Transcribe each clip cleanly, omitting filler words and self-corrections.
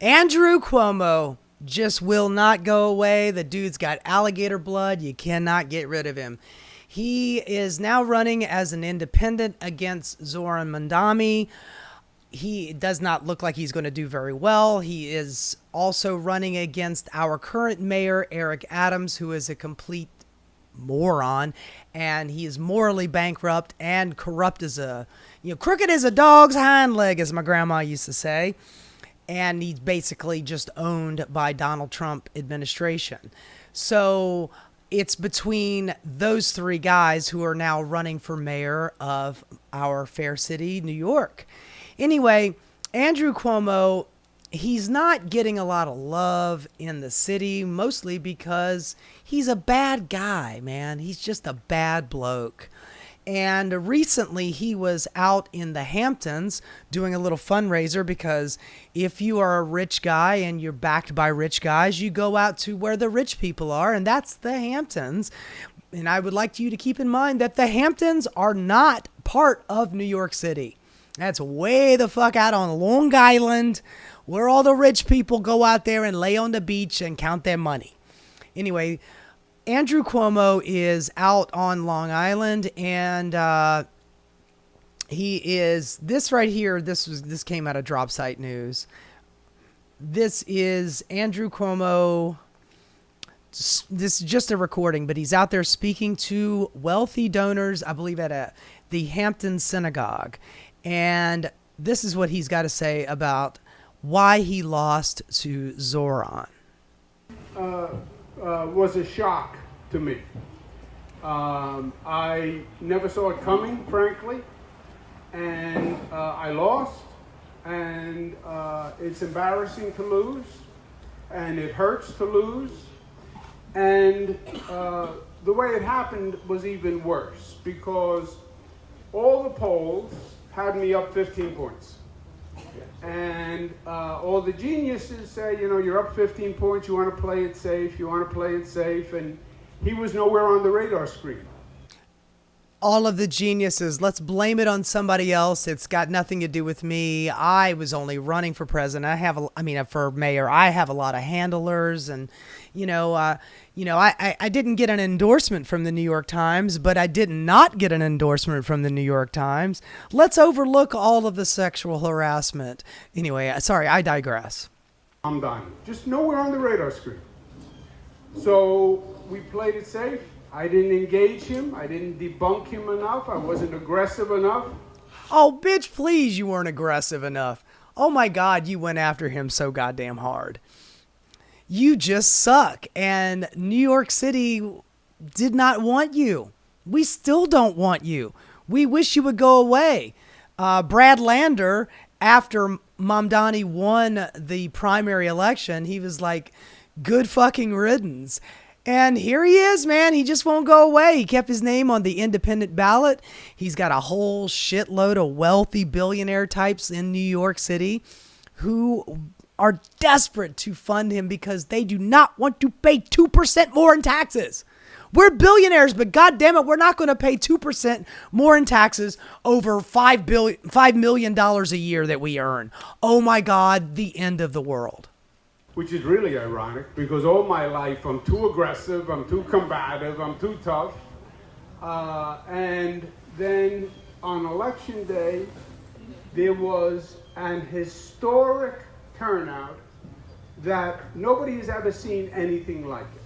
Andrew Cuomo just will not go away. The dude's got alligator blood. You cannot get rid of him. He is now running as an independent against Zoran Mamdani. He does not look like he's going to do very well. He is also running against our current mayor, Eric Adams, who is a complete moron, and he is morally bankrupt and corrupt as crooked as a dog's hind leg, as my grandma used to say. And he's basically just owned by Donald Trump administration. So it's between those three guys who are now running for mayor of our fair city, New York. Anyway, Andrew Cuomo, he's not getting a lot of love in the city, mostly because he's a bad guy, man. He's just a bad bloke. And recently he was out in the Hamptons doing a little fundraiser, because if you are a rich guy and you're backed by rich guys, you go out to where the rich people are, and that's the Hamptons. And I would like you to keep in mind that the Hamptons are not part of New York City. That's way the fuck out on Long Island, where all the rich people go out there and lay on the beach and count their money. Anyway, Andrew Cuomo is out on Long Island, and he is, this right here, this came out of Drop Site News. This is Andrew Cuomo. This is just a recording, but he's out there speaking to wealthy donors, I believe at the Hamptons Synagogue. And this is what he's got to say about why he lost to Zoran. Was a shock to me. I never saw it coming, frankly, and I lost, and it's embarrassing to lose, and it hurts to lose, and the way it happened was even worse, because all the polls had me up 15 points. And all the geniuses say, you're up 15 points, you want to play it safe, and he was nowhere on the radar screen. All of the geniuses, let's blame it on somebody else. It's got nothing to do with me. I was only running for president. For mayor. I have a lot of handlers, and I didn't get an endorsement from the New York Times, but I did not get an endorsement from the New York Times. Let's overlook all of the sexual harassment. Anyway, sorry, I digress. Mamdani, just nowhere on the radar screen. So we played it safe. I didn't engage him. I didn't debunk him enough. I wasn't aggressive enough. Oh, bitch, please, you weren't aggressive enough. Oh my God, you went after him so goddamn hard. You just suck. And New York City did not want you. We still don't want you. We wish you would go away. Brad Lander, after Mamdani won the primary election, he was like, good fucking riddance. And here he is, man. He just won't go away. He kept his name on the independent ballot. He's got a whole shitload of wealthy billionaire types in New York City who are desperate to fund him because they do not want to pay 2% more in taxes. We're billionaires, but goddamn it, we're not going to pay 2% more in taxes over $5 million a year that we earn. Oh my God, the end of the world. Which is really ironic, because all my life I'm too aggressive, I'm too combative, I'm too tough. And then on election day, there was an historic turnout that nobody has ever seen anything like it.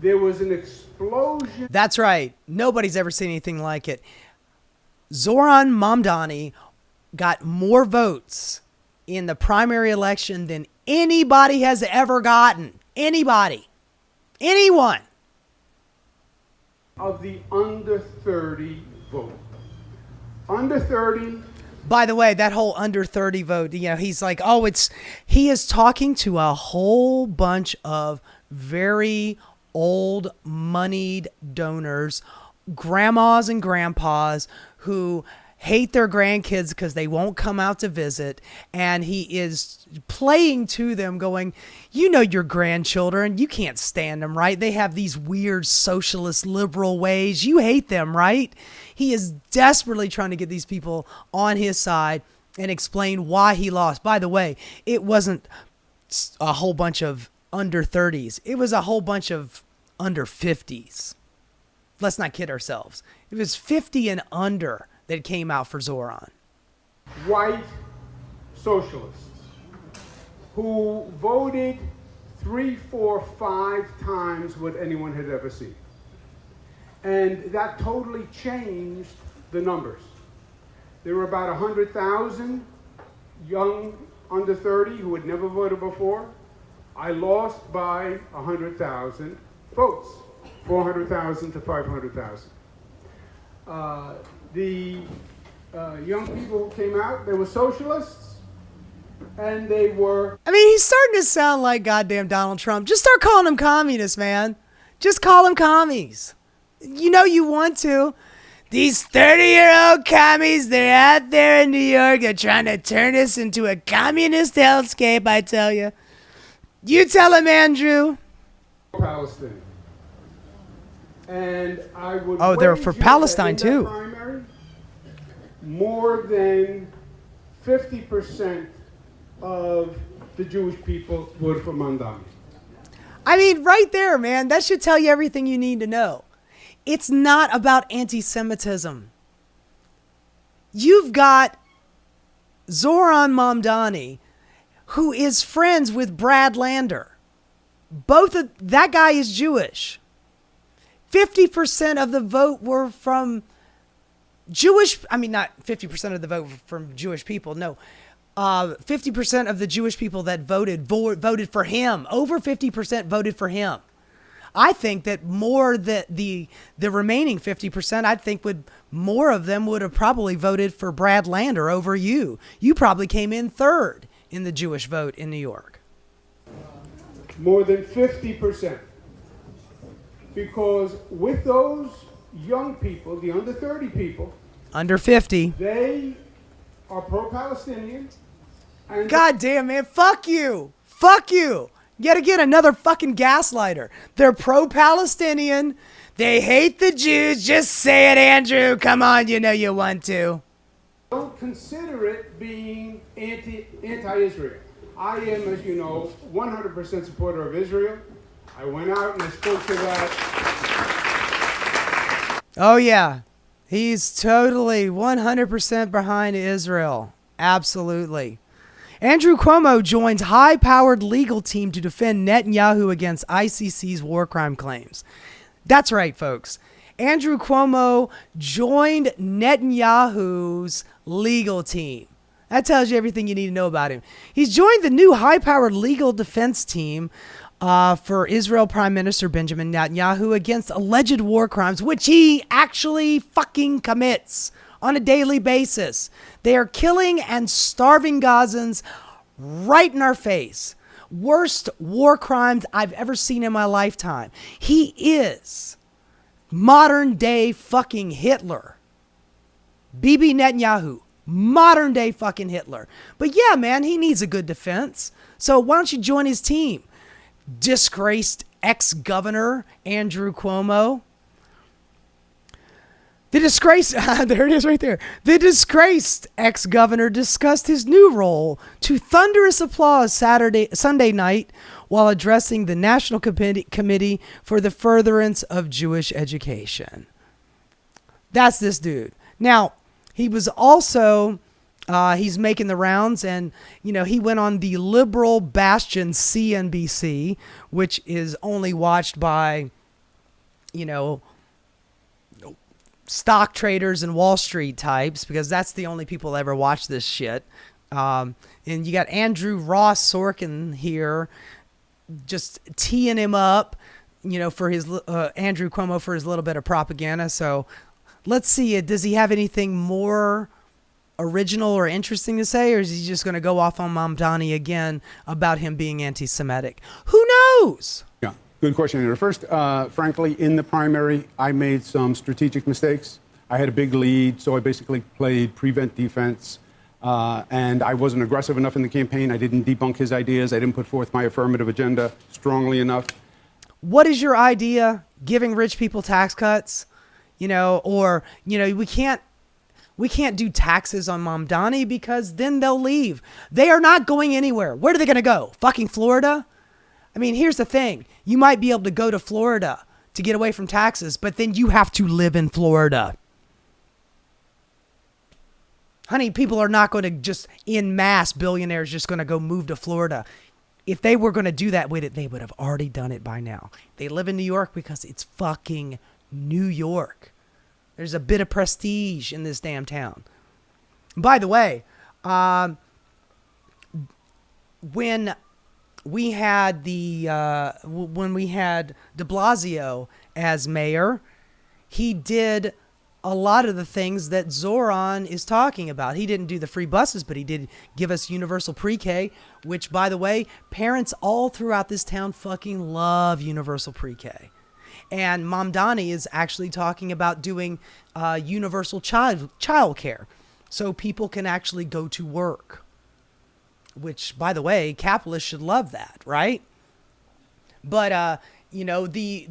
There was an explosion. That's right. Nobody's ever seen anything like it. Zoran Mamdani got more votes in the primary election than anybody has ever gotten. Anybody. Anyone. Of the under 30 vote. Under 30. By the way, that whole under 30 vote, he's like, he is talking to a whole bunch of very old, moneyed donors, grandmas and grandpas who hate their grandkids because they won't come out to visit. And he is playing to them going, your grandchildren, you can't stand them, right? They have these weird socialist liberal ways. You hate them, right? He is desperately trying to get these people on his side. and explained why he lost. By the way, it wasn't a whole bunch of under 30s. It was a whole bunch of under 50s. Let's not kid ourselves. It was 50 and under that came out for Zoran. White socialists who voted 3, 4, 5 times what anyone had ever seen. And that totally changed the numbers. There were about 100,000 young under 30 who had never voted before. I lost by 100,000 votes, 400,000 to 500,000. The young people who came out, they were socialists, and they were... I mean, he's starting to sound like goddamn Donald Trump. Just start calling them communists, man. Just call them commies. You know you want to. These 30-year-old commies, they're out there in New York. They're trying to turn us into a communist hellscape, I tell you. You tell him, Andrew. Palestine. And I would they're for Palestine, too. Primary, more than 50% of the Jewish people voted for Mamdani. I mean, right there, man. That should tell you everything you need to know. It's not about anti-Semitism. You've got Zoran Mamdani, who is friends with Brad Lander. That guy is Jewish. 50% of the vote were from Jewish. I mean, not 50% of the vote from Jewish people. No, 50% of the Jewish people that voted for him. Over 50% voted for him. I think that the remaining 50%, I think more of them would have probably voted for Brad Lander over you. You probably came in third in the Jewish vote in New York. More than 50%. Because with those young people, the under 30 people, under 50, they are pro-Palestinian. And God damn, man, fuck you. Fuck you. Yet again, another fucking gaslighter. They're pro-Palestinian. They hate the Jews. Just say it, Andrew. Come on, you know you want to. Don't consider it being anti-Israel. I am, as you know, 100% supporter of Israel. I went out and I spoke to that. Oh, yeah. He's totally 100% behind Israel. Absolutely. Andrew Cuomo joins high-powered legal team to defend Netanyahu against ICC's war crime claims. That's right, folks. Andrew Cuomo joined Netanyahu's legal team. That tells you everything you need to know about him. He's joined the new high-powered legal defense team for Israel Prime Minister Benjamin Netanyahu against alleged war crimes, which he actually fucking commits on a daily basis. They are killing and starving Gazans right in our face. Worst war crimes I've ever seen in my lifetime. He is modern day fucking Hitler. Bibi Netanyahu, modern day fucking Hitler. But yeah, man, he needs a good defense. So why don't you join his team? Disgraced ex-governor Andrew Cuomo. The disgraced, there it is right there. The disgraced ex-governor discussed his new role to thunderous applause Sunday night while addressing the National Committee for the Furtherance of Jewish Education. That's this dude. Now, he was also, he's making the rounds, and, you know, he went on the liberal bastion CNBC, which is only watched by, you know, stock traders and Wall Street types, because that's the only people that ever watch this shit. And you got Andrew Ross Sorkin here just teeing him up, you know, for his Andrew Cuomo for his little bit of propaganda. So let's see, does he have anything more original or interesting to say, or is he just going to go off on Mamdani again about him being anti-Semitic? Who knows? Yeah, good question, Andrew. First, frankly, in the primary, I made some strategic mistakes. I had a big lead, so I basically played prevent defense, and I wasn't aggressive enough in the campaign. I didn't debunk his ideas. I didn't put forth my affirmative agenda strongly enough. What is your idea? Giving rich people tax cuts? You know, or, you know, we can't We can't do taxes on Mamdani because then they'll leave. They are not going anywhere. Where are they going to go? Fucking Florida? I mean, here's the thing. You might be able to go to Florida to get away from taxes, but then you have to live in Florida. Honey, people are not going to just en masse, billionaires just going to go move to Florida. If they were going to do that with it, they would have already done it by now. They live in New York because it's fucking New York. There's a bit of prestige in this damn town. By the way, when we had de Blasio as mayor, he did a lot of the things that Zoran is talking about. He didn't do the free buses, but he did give us universal pre-K, which, by the way, parents all throughout this town fucking love universal pre-K. And Mamdani is actually talking about doing universal child care, so people can actually go to work. Which, by the way, capitalists should love that, right? But you know, the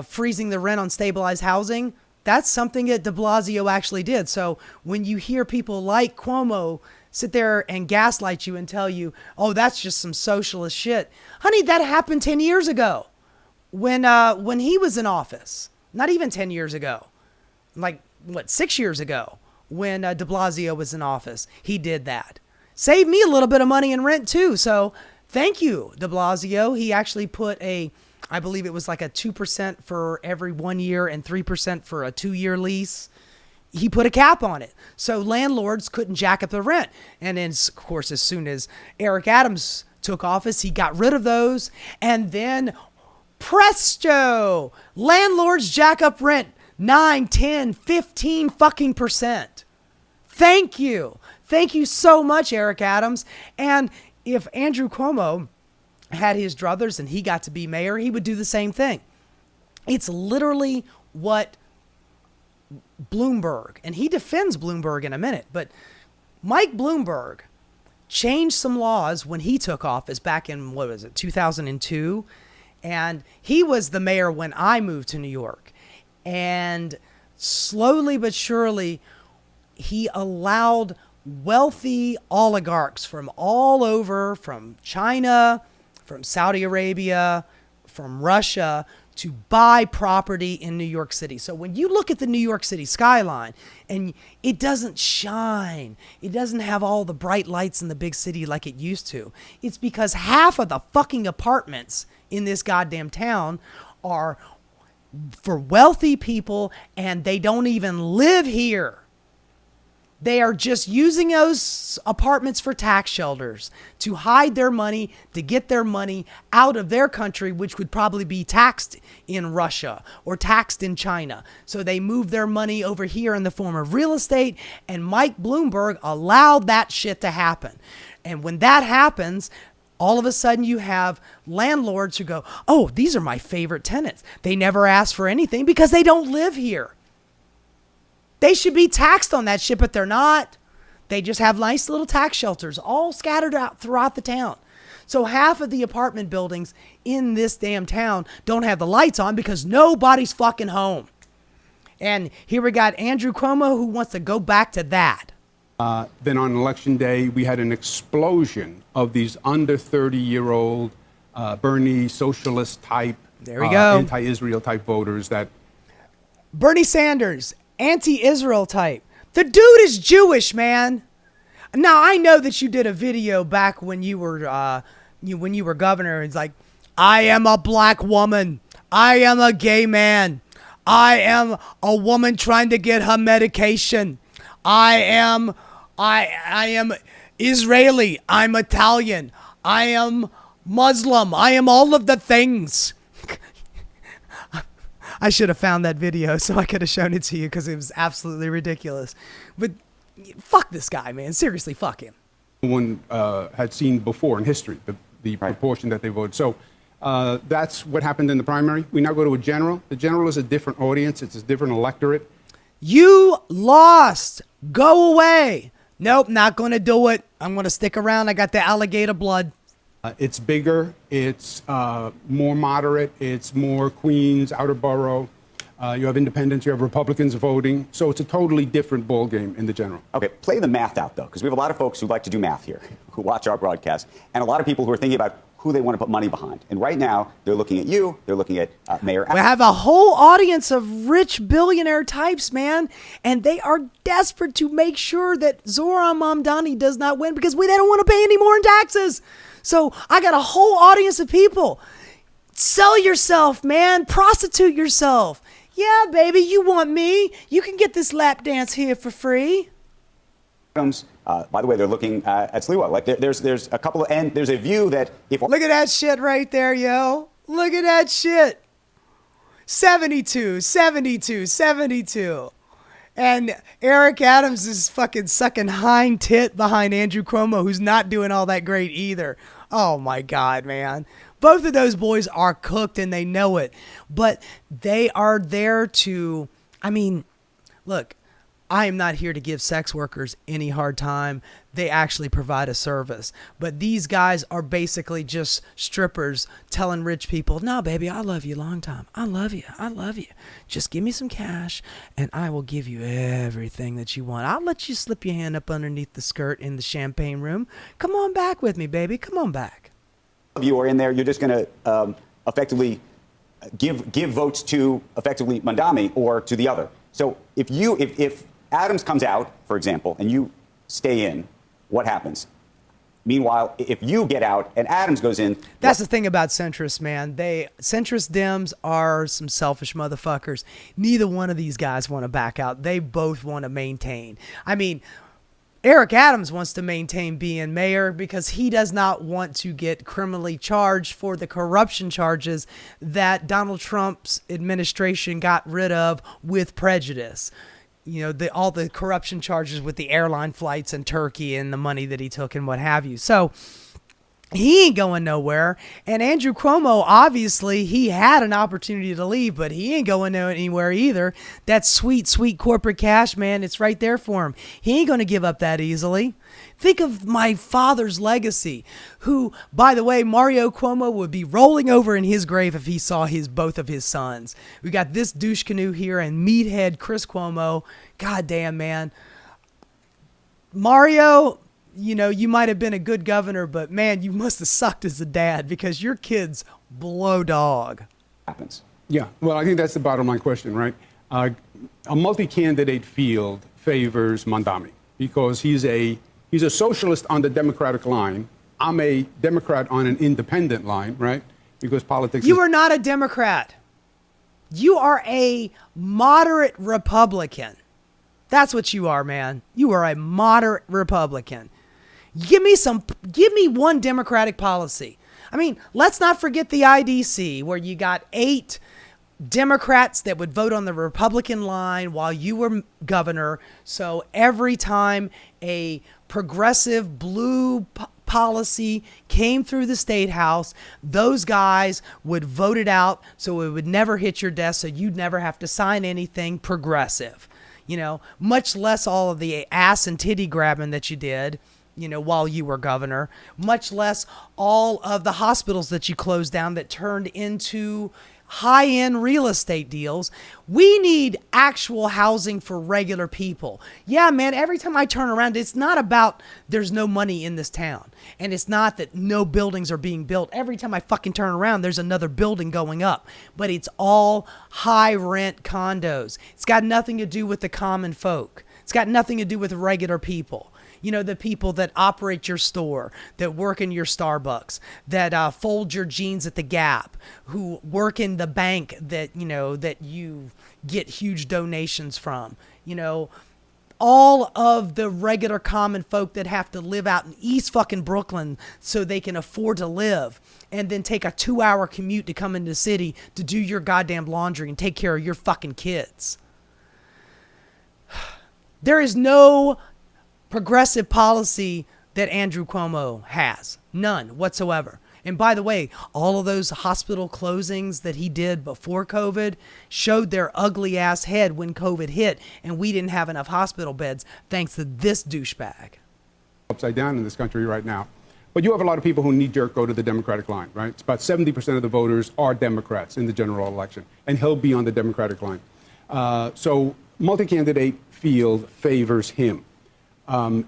freezing the rent on stabilized housing, that's something that de Blasio actually did. So when you hear people like Cuomo sit there and gaslight you and tell you, oh, that's just some socialist shit. Honey, that happened 10 years ago when he was in office. Not even 10 years ago. Like, 6 years ago when de Blasio was in office. He did that. Saved me a little bit of money in rent too. So thank you, de Blasio. He actually put I believe it was like a 2% for every 1 year and 3% for a 2-year lease. He put a cap on it. So landlords couldn't jack up the rent. And then, of course, as soon as Eric Adams took office, he got rid of those. And then, presto, landlords jack up rent 9, 10, 15 fucking percent. Thank you. Thank you so much, Eric Adams. And if Andrew Cuomo had his druthers and he got to be mayor, he would do the same thing. It's literally what Bloomberg, and he defends Bloomberg in a minute, but Mike Bloomberg changed some laws when he took office back in, 2002? And he was the mayor when I moved to New York. And slowly but surely, he allowed wealthy oligarchs from all over, from China, from Saudi Arabia, from Russia, to buy property in New York City. So when you look at the New York City skyline and it doesn't shine, it doesn't have all the bright lights in the big city like it used to, it's because half of the fucking apartments in this goddamn town are for wealthy people and they don't even live here. They are just using those apartments for tax shelters to hide their money, to get their money out of their country, which would probably be taxed in Russia or taxed in China. So they move their money over here in the form of real estate, and Mike Bloomberg allowed that shit to happen. And when that happens, all of a sudden you have landlords who go, oh, these are my favorite tenants. They never ask for anything because they don't live here. They should be taxed on that shit, but they're not. They just have nice little tax shelters all scattered out throughout the town. So half of the apartment buildings in this damn town don't have the lights on because nobody's fucking home. And here we got Andrew Cuomo who wants to go back to that. Then on election day, we had an explosion of these under 30-year-old Bernie socialist type, there we go, anti-Israel type voters that Bernie Sanders, anti-Israel type. The dude is Jewish, man. Now I know that you did a video back when you were governor. It's like, I am a black woman. I am a gay man. I am a woman trying to get her medication. I am Israeli. I'm Italian. I am Muslim. I am all of the things. I should have found that video so I could have shown it to you because it was absolutely ridiculous. But fuck this guy, man. Seriously, fuck him. No one had seen before in history, the proportion that they voted. So that's what happened in the primary. We now go to a general. The general is a different audience. It's a different electorate. You lost. Go away. Nope, not going to do it. I'm going to stick around. I got the alligator blood. It's bigger, it's more moderate, it's more Queens, outer borough, You have independents, you have Republicans voting. So it's a totally different ballgame in the general. Okay, play the math out, though, because we have a lot of folks who like to do math here, who watch our broadcast, and a lot of people who are thinking about who they want to put money behind. And right now, they're looking at you, they're looking at Mayor We have a whole audience of rich billionaire types, man, and they are desperate to make sure that Zoran Mamdani does not win because they don't want to pay any more in taxes. So I got a whole audience of people. Sell yourself, man. Prostitute yourself. Yeah, baby, you want me? You can get this lap dance here for free. Adams. By the way, they're looking at Sliwa. Like there's a couple of, and there's a view that if look at that shit right there, yo. Look at that shit. 72, 72, 72. And Eric Adams is fucking sucking hind tit behind Andrew Cuomo, who's not doing all that great either. Oh my God, man. Both of those boys are cooked and they know it. But they are there to, I mean, look, I am not here to give sex workers any hard time. They actually provide a service. But these guys are basically just strippers telling rich people, no, baby, I love you a long time. I love you. I love you. Just give me some cash and I will give you everything that you want. I'll let you slip your hand up underneath the skirt in the champagne room. Come on back with me, baby. Come on back. you are in there, you're just going to effectively give votes to effectively Mamdani or to the other. So if Adams comes out, for example, and you stay in, what happens? Meanwhile, if you get out and Adams goes in... That's the thing about centrists, man. Centrist Dems are some selfish motherfuckers. Neither one of these guys want to back out. They both want to maintain. I mean, Eric Adams wants to maintain being mayor because he does not want to get criminally charged for the corruption charges that Donald Trump's administration got rid of with prejudice. You know, all the corruption charges with the airline flights in Turkey and the money that he took and what have you. So he ain't going nowhere. And Andrew Cuomo, obviously, he had an opportunity to leave, but he ain't going anywhere either. That sweet, sweet corporate cash, man, it's right there for him. He ain't going to give up that easily. Think of my father's legacy, who, by the way, Mario Cuomo would be rolling over in his grave if he saw both of his sons. We got this douche canoe here and meathead Chris Cuomo. God damn, man. Mario, you know, you might have been a good governor, but man, you must have sucked as a dad because your kids blow dog. Happens. Yeah, well, I think that's the bottom line question, right? A multi-candidate field favors Mamdani because he's a socialist on the Democratic line. I'm a Democrat on an independent line, right? Because politics. You are not a Democrat. You are a moderate Republican. That's what you are, man. You are a moderate Republican. Give me one Democratic policy. I mean, let's not forget the IDC, where you got 8 Democrats that would vote on the Republican line while you were governor. So every time a progressive blue policy came through the state house, those guys would vote it out so it would never hit your desk, so you'd never have to sign anything progressive. You know, much less all of the ass and titty grabbing that you did, you know, while you were governor, much less all of the hospitals that you closed down that turned into high-end real estate deals. We need actual housing for regular people. Yeah, man, every time I turn around, it's not about there's no money in this town. And it's not that no buildings are being built. Every time I fucking turn around, there's another building going up. But it's all high-rent condos. It's got nothing to do with the common folk. It's got nothing to do with regular people. You know, the people that operate your store, that work in your Starbucks, that fold your jeans at the Gap, who work in the bank that, you know, that you get huge donations from. You know, all of the regular common folk that have to live out in East fucking Brooklyn so they can afford to live and then take a 2-hour commute to come into the city to do your goddamn laundry and take care of your fucking kids. There is no progressive policy that Andrew Cuomo has. None whatsoever. And by the way, all of those hospital closings that he did before COVID showed their ugly ass head when COVID hit, and we didn't have enough hospital beds thanks to this douchebag. Upside down in this country right now. But you have a lot of people who knee-jerk go to the Democratic line, right? It's about 70% of the voters are Democrats in the general election, and he'll be on the Democratic line. So multi-candidate field favors him.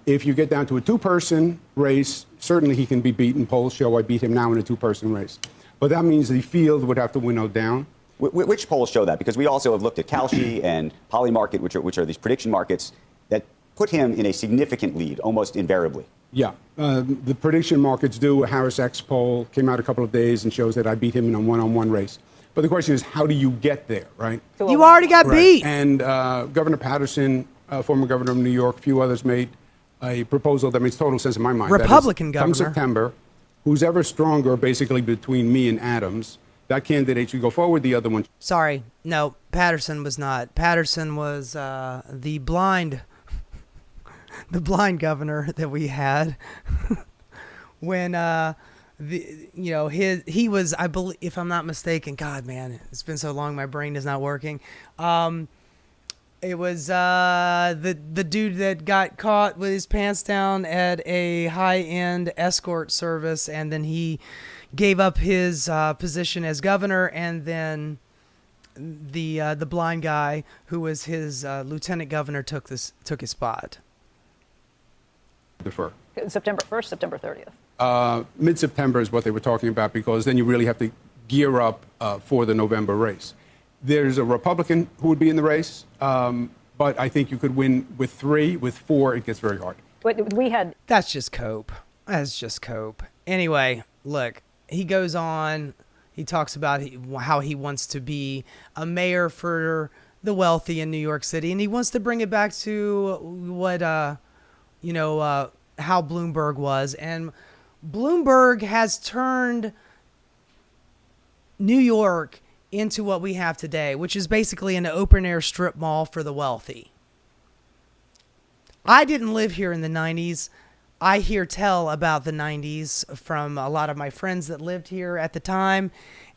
If you get down to a two-person race, certainly he can be beaten. Polls show I beat him now in a two-person race. But that means the field would have to winnow down. Which polls show that? Because we also have looked at Kalshi and Polymarket, which are these prediction markets that put him in a significant lead, almost invariably. Yeah, the prediction markets do. A Harris X poll came out a couple of days and shows that I beat him in a one-on-one race. But the question is, how do you get there, right? You already got beat. And Governor Patterson, former governor of New York, a few others made a proposal that makes total sense in my mind. Republican that is, come governor. September, who's ever stronger, basically between me and Adams, that candidate should go forward. The other one. Sorry, no, Patterson was not. Patterson was the blind governor that we had when he was, I believe, if I'm not mistaken. God, man, it's been so long, my brain is not working. It was the dude that got caught with his pants down at a high-end escort service, and then he gave up his position as governor, and then the blind guy who was his lieutenant governor took his spot. Defer. September 1st, September 30th. Mid-September is what they were talking about, because then you really have to gear up for the November race. There's a Republican who would be in the race, but I think you could win with 3. With 4, it gets very hard. That's just cope. That's just cope. Anyway, look, he goes on. He talks about how he wants to be a mayor for the wealthy in New York City, and he wants to bring it back to what how Bloomberg was. And Bloomberg has turned New York into what we have today, which is basically an open-air strip mall for the wealthy. I didn't live here in the 90s. I hear tell about the 90s from a lot of my friends that lived here at the time,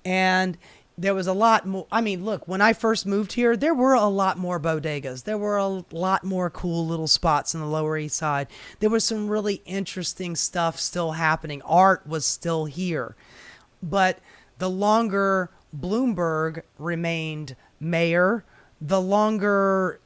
and there was a lot more. I mean, look, when I first moved here, there were a lot more bodegas. There were a lot more cool little spots in the Lower East Side. There was some really interesting stuff still happening. Art was still here. But the longer Bloomberg remained mayor, the longer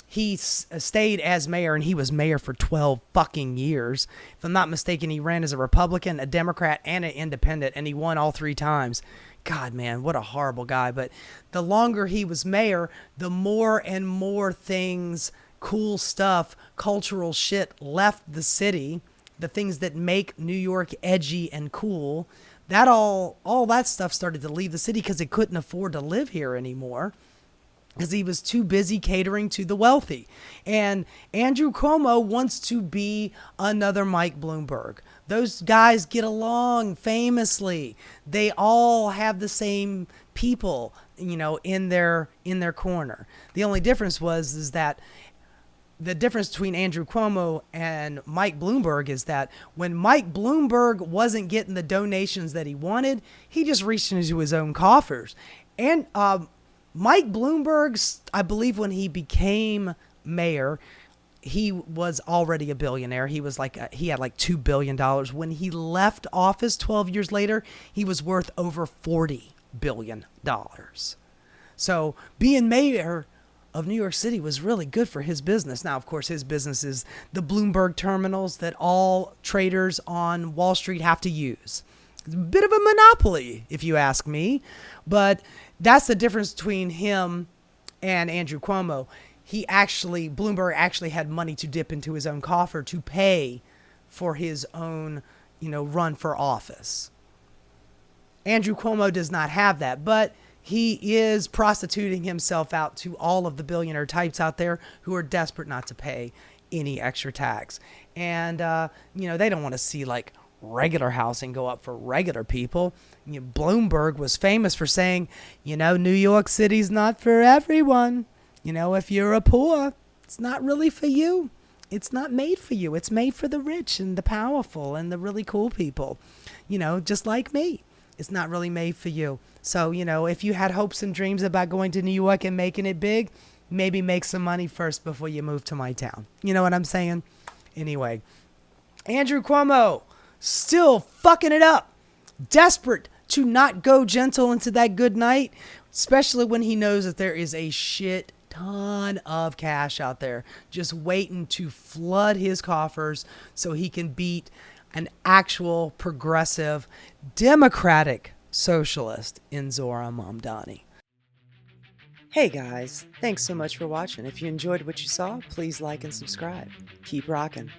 he stayed as mayor, and he was mayor for 12 fucking years. If I'm not mistaken, he ran as a Republican, a Democrat, and an independent, and he won all 3 times. God, man, what a horrible guy. But the longer he was mayor, the more and more things, cool stuff, cultural shit left the city, the things that make New York edgy and cool. That all that stuff started to leave the city because it couldn't afford to live here anymore, because he was too busy catering to the wealthy. And Andrew Cuomo wants to be another Mike Bloomberg. Those guys get along famously. They all have the same people, in their corner. The only difference is that the difference between Andrew Cuomo and Mike Bloomberg is that when Mike Bloomberg wasn't getting the donations that he wanted, he just reached into his own coffers. And Mike Bloomberg, I believe when he became mayor, he was already a billionaire. He was he had like $2 billion. When he left office 12 years later, he was worth over $40 billion. So being mayor of New York City was really good for his business. Now, of course, his business is the Bloomberg terminals that all traders on Wall Street have to use. It's a bit of a monopoly, if you ask me, that's the difference between him and Andrew Cuomo. Bloomberg actually had money to dip into his own coffer to pay for his own, run for office. Andrew Cuomo does not have that, but he is prostituting himself out to all of the billionaire types out there who are desperate not to pay any extra tax. And, they don't want to see regular housing go up for regular people. Bloomberg was famous for saying, New York City's not for everyone. If you're a poor, it's not really for you. It's not made for you. It's made for the rich and the powerful and the really cool people, just like me. It's not really made for you. So, if you had hopes and dreams about going to New York and making it big, maybe make some money first before you move to my town. You know what I'm saying? Anyway, Andrew Cuomo still fucking it up. Desperate to not go gentle into that good night. especially when he knows that there is a shit ton of cash out there just waiting to flood his coffers so he can beat an actual progressive democratic socialist in Zohran Mamdani. Hey guys, thanks so much for watching. If you enjoyed what you saw, please like and subscribe. Keep rocking.